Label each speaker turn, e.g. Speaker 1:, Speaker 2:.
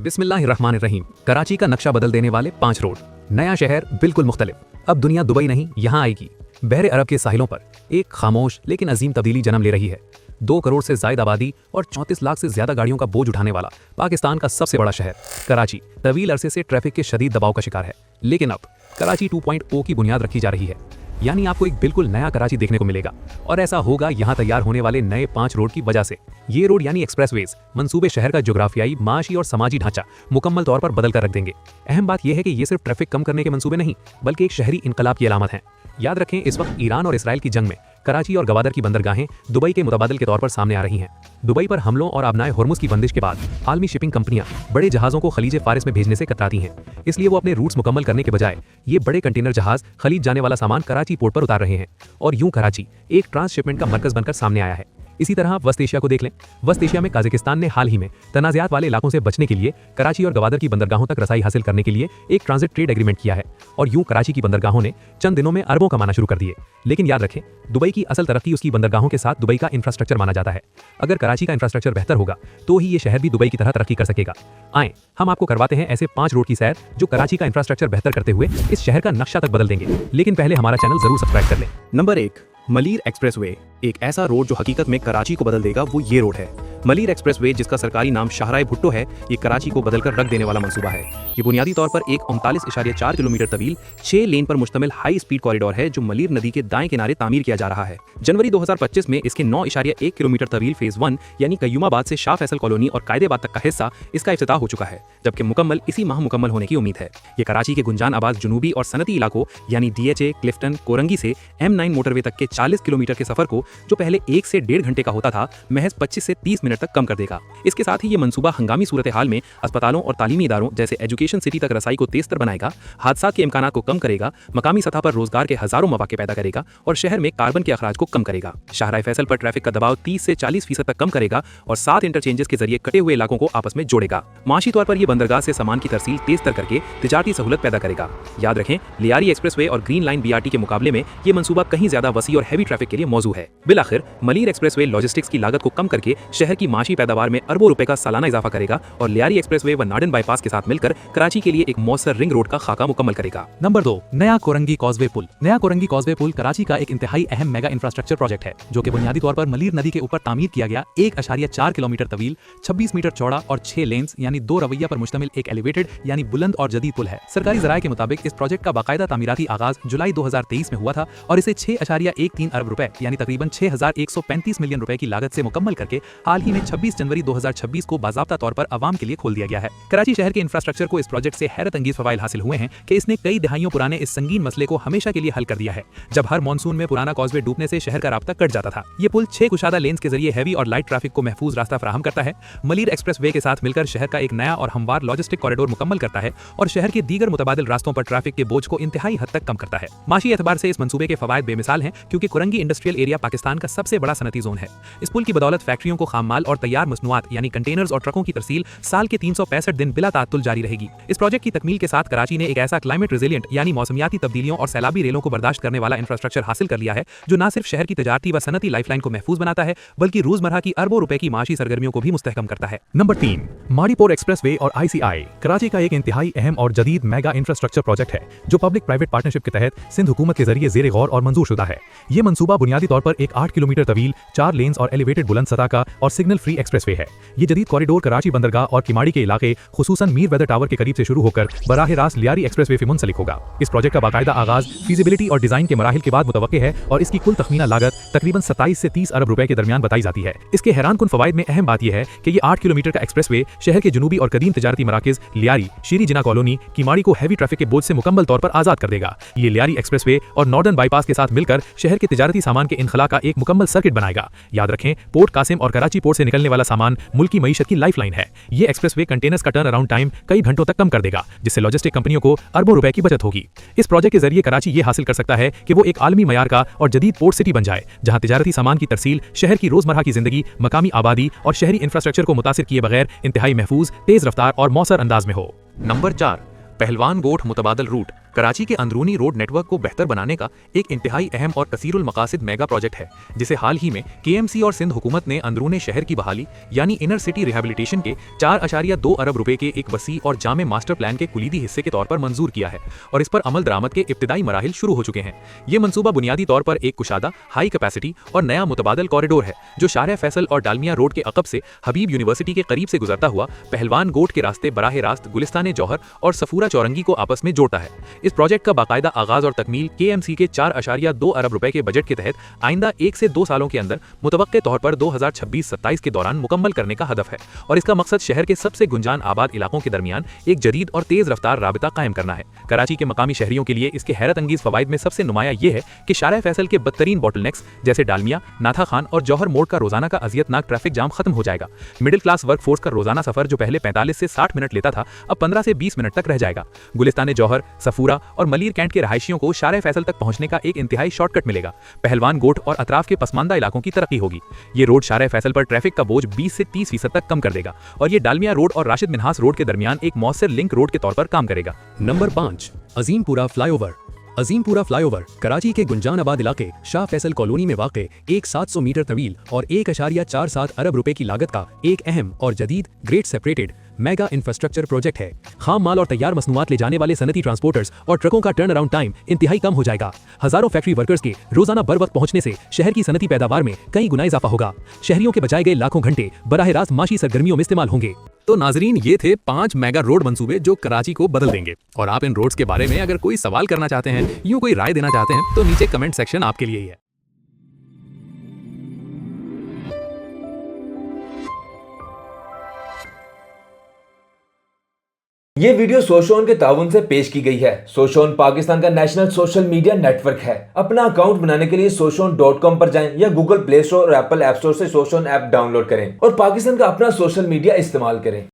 Speaker 1: बिस्मिल्लाहिर्रहमानिर्रहीम। कराची का नक्शा बदल देने वाले 5 रोड। नया शहर बिल्कुल मुख्तलिफ। अब दुनिया दुबई नहीं यहाँ आएगी। बहरे अरब के साहिलों पर एक खामोश लेकिन अजीम तब्दीली जन्म ले रही है। 2 करोड़ से ज्यादा आबादी और 34 लाख से ज्यादा गाड़ियों का बोझ उठाने वाला पाकिस्तान का सबसे बड़ा शहर कराची तवील अरसे से ट्रैफिक के शदीद दबाव का शिकार है। लेकिन अब कराची 2.0 की बुनियाद रखी जा रही है, यानी आपको एक बिल्कुल नया कराची देखने को मिलेगा। और ऐसा होगा यहाँ तैयार होने वाले नए 5 रोड की वजह से। ये रोड यानी एक्सप्रेसवेज मंसूबे शहर का जोग्राफियाई, माशी और समाजी ढांचा मुकम्मल तौर पर बदल कर रख देंगे। अहम बात यह है कि ये सिर्फ ट्रैफिक कम करने के मंसूबे नहीं, बल्कि एक शहरी इनकलाब की अलामत है। याद रखें, इस वक्त ईरान और इसराइल की जंग में कराची और गवादर की बंदरगाहें दुबई के मुतबादिल के तौर पर सामने आ रही हैं। दुबई पर हमलों और आबनाए हुर्मुज की बंदिश के बाद आलमी शिपिंग कंपनियां बड़े जहाजों को खलीज फारिस में भेजने से कतराती हैं। इसलिए वो अपने रूट्स मुकम्मल करने के बजाय ये बड़े कंटेनर जहाज खलीज जाने वाला सामान कराची पोर्ट पर उतार रहे हैं। और यूं कराची एक ट्रांसशिपमेंट का मरकज बनकर सामने आया है। इसी तरह आप वस्त एशिया को देख लें। वस्त एशिया में काज़ाकिस्तान ने हाल ही में तनाज़ात वाले इलाकों से बचने के लिए कराची और गवादर की बंदरगाहों तक रसाई हासिल करने के लिए एक ट्रांजिट ट्रेड एग्रीमेंट किया है। और यूं कराची की बंदरगाहों ने चंद दिनों में अरबों कमाना शुरू कर दिए। लेकिन याद रखें, दुबई की असल तरक्की उसकी बंदरगाहों के साथ दुबई का इंफ्रास्ट्रक्चर माना जाता है। अगर कराची का इंफ्रास्ट्रक्चर बेहतर होगा तो ही ये शहर भी दुबई की तरह तरक्की कर सकेगा। आए हम आपको करवाते हैं ऐसे 5 रोड की सैर जो कराची का इंफ्रास्ट्रक्चर बेहतर करते हुए इस शहर का नक्शा तक बदल देंगे। लेकिन पहले हमारा चैनल जरूर सब्सक्राइब कर लें।
Speaker 2: Number 1, Malir expressway. एक ऐसा रोड जो हकीकत में कराची को बदल देगा, वो ये रोड है मलीर एक्सप्रेसवे, जिसका सरकारी नाम शाहराए भुट्टो है। ये कराची को बदलकर रख देने वाला मंसूबा है। ये बुनियादी तौर पर एक 39.4 किलोमीटर तवील 6 लेन पर मुश्तमिल हाई स्पीड कॉरिडोर है जो मलीर नदी के दाएं किनारे तामीर किया जा रहा है। जनवरी 2025 में इसके 9.1 किलोमीटर तवील फेज 1 यानी कयूमाबाद से शाह फैसल कॉलोनी और कायदेबाद तक का हिस्सा इसका इफ्तिताह हो चुका है, जबकि मुकम्मल इसी माह मुकम्मल होने की उम्मीद है। ये कराची के गुंजान आबाद जुनूबी और सनती इलाकों यानी DHA, क्लिफ्टन, कोरंगी से M9 मोटरवे तक के 40 किलोमीटर के सफर को, जो पहले 1 से 1.5 घंटे का होता था, महज 25 से 30 मिनट तक कम कर देगा। इसके साथ ही ये मंसूबा हंगामी सूरत हाल में अस्पतालों और तालीमी इदारों जैसे एजुकेशन सिटी तक रसाई को तेज तर बनाएगा, हादसा के इम्कानात को कम करेगा, मकामी सतह पर रोजगार के हजारों मौके पैदा करेगा और शहर में कार्बन के अखराज को कम करेगा। शाहराए फैसल पर ट्रैफिक का दबाव 30 से 40% तक कम करेगा और 7 इंटरचेंजेस के जरिए कटे हुए इलाकों को आपस में जोड़ेगा। माशी तौर पर यह बंदरगाह से सामान की तरसील तेज तर करके तिजारती सहूलत पैदा करेगा। याद रखें, लियारी एक्सप्रेसवे और ग्रीन लाइन BRT के मुकाबले में ये मंसूबा कहीं ज्यादा वसी और हैवी ट्रैफिक के लिए मौजू है। बिलाखिर मलीर एक्सप्रेसवे लॉजिस्टिक्स की लागत को कम करके शहर की माशी पैदावार में अरबों रुपए का सालाना इजाफा करेगा और लियारी एक्सप्रेसवे व नाडन बाईपास के साथ मिलकर कराची के लिए एक मौसर रिंग रोड का खाका मुकम्मल करेगा।
Speaker 1: नंबर 2, नया कोरंगी कॉजवे पुल। नया कोरंगी कॉजवे पुल कराची का एक इंतहाई अहम मेगा इंफ्रास्ट्रक्चर प्रोजेक्ट है, जो कि बुनियादी तौर पर मलीर नदी के ऊपर तामीर किया गया 1.4 किलोमीटर तवील, 26 मीटर चौड़ा और 6 लेन्स यानी 2 रवैया पर मुश्तमिल एक एलिवेटेड यानी बुलंद और जदीद पुल है। सरकारी जराये के मुताबिक इस प्रोजेक्ट का बाकायदा तामीराती आगाज जुलाई 2023 में हुआ था और इसे 6.13 अरब रुपए यानी तकरीबन 6135 मिलियन रुपए की लागत से मुकम्मल करके हाल ही में 26 जनवरी 2026 को बाज़ाब्ता तौर पर आवाम के लिए खोल दिया गया है। कराची शहर के इंफ्रास्ट्रक्चर को इस प्रोजेक्ट से हैरत अंगेज फवाइल हासिल हुए हैं कि इसने कई दहाइयों पुराने इस संगीन मसले को हमेशा के लिए हल कर दिया है, जब हर मॉनसून में पुराना कॉजवे डूबने से शहर का राब्ता कट जाता था। ये पुल 6 कुशादा लेन्स के जरिए हैवी और लाइट ट्रैफिक को महफूज रास्ता फराहम करता है, मलीर एक्सप्रेसवे के साथ मिलकर शहर का एक नया और हमवार लॉजिस्टिक कॉरिडोर मुकम्मल करता है और शहर के दीगर मुतबादिल रास्तों पर ट्रैफिक के बोझ को इंतहाई हद तक कम करता है। माशी एतबार से इस मंसूबे के फवायद बेमिसाल हैं, क्योंकि कुरंगी इंडस्ट्रियल एरिया पाकिस्तान का सबसे बड़ा सनती जोन है। इस पुल की बदौलत फैक्ट्रियों को खाम माल और तैयार मसनूआत यानी कंटेनर्स और ट्रकों की तरसील साल के 365 दिन बिला ताअत्तुल जारी रहेगी। इस प्रोजेक्ट की तकमील के साथ कराची ने एक ऐसा क्लाइमेट रेजिलिएंट यानी मौसमियाती तब्दीलियों और सैलाबी रेलों को बर्दाश्त करने वाला इंफ्रास्ट्रक्चर हासिल कर लिया है, जो न सिर्फ शहर की तजारती व सनती लाइफलाइन को महफूज बनाता है, बल्कि रोजमर्रा की अरबों रुपए की माशी सरगर्मियों को भी मुस्तहकम करता है।
Speaker 3: नंबर 3, माड़ीपोर एक्सप्रेसवे और ICI कराची का एक इंतहाई अहम और जदीद मेगा इंफ्रास्ट्रक्चर प्रोजेक्ट है, जो पब्लिक प्राइवेट पार्टनरशिप के तहत सिंध हुकूमत के जरिए ज़ेरे गौर और मंजूर शुदा है। ये मंसूबा बुनियादी तौर पर एक 8 किलोमीटर तवील 4 लेन्स और एलिवेटेड बुलंद सतह का और सिग्नल फ्री एक्सप्रेसवे है। ये जदीद कॉरिडोर कराची बंदरगाह और किमाड़ी के इलाके खुसूसन मीर वेदर टावर के करीब से शुरू होकर बराह रास्त लियारी एक्सप्रेसवे से मुंसलिक होगा। इस प्रोजेक्ट का बाकायदा आगाज फीजिबिलिटी और डिजाइन के मराहिल के बाद मुतवक्के है और इसकी कुल तखमीना लागत तकरीबन 27 से 30 अरब रुपए के दरमियान बताई जाती है। इसके हैरानकुन फवाइद में अहम बात यह है कि ये 8 किलोमीटर का एक्सप्रेसवे शहर के जुनूबी और कदीम तिजारती मराकिज लियारी, शीरी जिना कॉलोनी, किमाड़ी को हैवी ट्रैफिक के बोझ से मुकम्मल तौर पर आजाद कर देगा। ये लियारी एक्सप्रेसवे और नॉर्दर्न बाईपास के साथ मिलकर शहर के तिजारती सामान के इनखला का एक मुकम्मल सर्किट बनाएगा। याद रखें, पोर्ट कासिम और कराची पोर्ट से निकलने वाला सामान मुल्क की मईशत की लाइफलाइन है। ये एक्सप्रेसवे कंटेनर्स का टर्न अराउंड टाइम कई घंटों तक कम कर देगा, जिससे लॉजिस्टिक कंपनियों को अरबों रुपए की बचत होगी। इस प्रोजेक्ट के जरिए कराची ये हासिल कर सकता है कि वो एक आलमी मयार का और जदीद पोर्ट सिटी बन जाए, जहां तिजारती सामान की तरसील शहर की रोजमर्रा की जिंदगी, मकामी आबादी और शहरी इंफ्रास्ट्रक्चर को मुतासिर किए बगैर इंतहाई महफूज, तेज रफ्तार और मौसर अंदाज में हो।
Speaker 1: नंबर 4, पहलवान गोठ मुतबादल रूट।
Speaker 3: कराची के अंदरूनी रोड नेटवर्क को बेहतर बनाने का एक इंतहाई अहम और कसीरुल मकासिद मेगा प्रोजेक्ट है, जिसे हाल ही में KMC और सिंध हुकूमत ने अंदरूनी शहर की बहाली यानी इनर सिटी रिहेबिलिटेशन के 4.2 अरब रुपए के एक वसी और जामे मास्टर प्लान के कुलीदी हिस्से के तौर पर मंजूर किया है और इस पर अमल दरामद के इब्तिदाई मराहिल शुरू हो चुके हैं। ये मंसूबा बुनियादी तौर पर एक कुशादा, हाई कैपेसिटी और नया मुतबादल कॉरिडोर है जो शाहरा फैसल और डालमिया रोड के अकब से हबीब यूनिवर्सिटी के करीब से गुजरता हुआ पहलवान गोट के रास्ते बराह रास्त गुलिस्तान जौहर और सफूरा चौरंगी को आपस में जोड़ता है। इस प्रोजेक्ट का बाकायदा आगाज और तकमील KMC के 4.2 अरब रुपए के बजट के तहत आइंदा 1 से 2 सालों के अंदर मुतवक्के तौर पर 2026-27 के दौरान मुकम्मल करने का हदफ है और इसका मकसद शहर के सबसे गुंजान आबाद इलाकों के दरमियान एक जदीद और तेज रफ्तार राबिता कायम करना है। कराची के मकामी शहरियों के लिए इसके हैरत अंगीज फवाइद में सबसे नुमाया ये है कि शाहरा फैसल के बदतरीन बॉटलनेक्स जैसे डालमिया, नाथा खान और जौहर मोड़ का रोजाना का अजियतनाक ट्रैफिक जाम खत्म हो जाएगा। मिडिल क्लास वर्क फोर्स का रोजाना सफर जो पहले 45 से 60 मिनट लेता था अब 15 से 20 मिनट तक रह जाएगा। गुलिस्तान जौहर, सफूरा और मलीर कैंट के रहायशियों को शाहरा फैसल तक पहुंचने का एक इंतहाई शॉर्टकट मिलेगा। पहलवान गोट और अतराफ के पसमानदा इलाकों की तरक्की होगी। ये रोड शाहरा फैसल पर ट्रैफिक का बोझ 20 से 30% तक कम कर देगा और ये डालमिया रोड और राशिद मिन्हास रोड के दरमियान एक मौसर लिंक रोड के तौर पर काम करेगा।
Speaker 1: नंबर 5, अजीमपुरा फ्लाईओवर। अजीमपुरा फ्लाईओवर कराची के गुंजानाबाद इलाके शाह फैसल कॉलोनी में वाक़े एक 700 मीटर तवील और 1.47 अरब रुपए की लागत का एक अहम और जदीद great separated mega infrastructure project है। खाम माल और तैयार मसनूआत ले जाने वाले सनती ट्रांसपोर्टर्स और ट्रकों का टर्न अराउंड टाइम इंतहाई कम हो जाएगा। हजारों फैक्ट्री वर्कर्स के रोजाना बर वक्त पहुंचने से शहर की सनती पैदावार में कई गुना इजाफा होगा। शहरियों के बचाए गए लाखों घंटे बराह रास्त माशी सरगर्मियों में इस्तेमाल होंगे।
Speaker 3: तो नाजरीन, ये थे 5 मेगा रोड मंसूबे जो कराची को बदल देंगे और आप इन रोड्स के बारे में अगर कोई सवाल करना चाहते हैं, यूं कोई राय देना चाहते हैं तो नीचे कमेंट सेक्शन आपके लिए ही है।
Speaker 4: ये वीडियो सोशोन के ताउन से पेश की गई है। सोशोन पाकिस्तान का नेशनल सोशल मीडिया नेटवर्क है। अपना अकाउंट बनाने के लिए soshon.com पर जाएं या गूगल प्ले स्टोर और एप्पल ऐप स्टोर से सोशोन ऐप डाउनलोड करें और पाकिस्तान का अपना सोशल मीडिया इस्तेमाल करें।